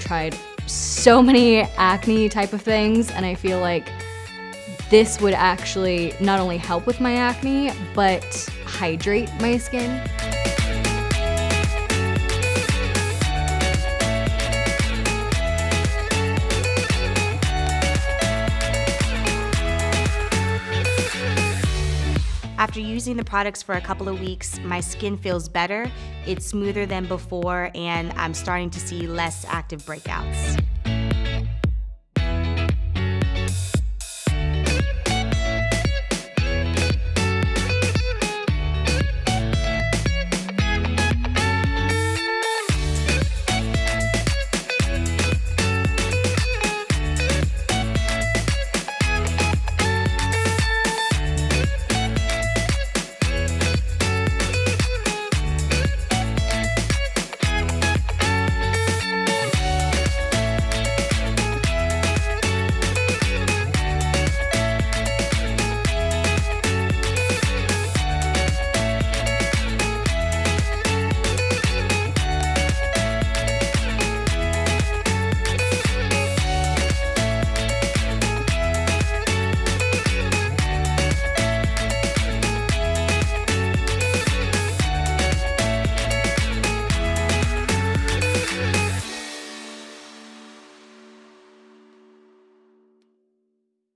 tried so many acne type of things, and I feel like this would actually not only help with my acne, but hydrate my skin. After using the products for a couple of weeks, my skin feels better, it's smoother than before, and I'm starting to see less active breakouts.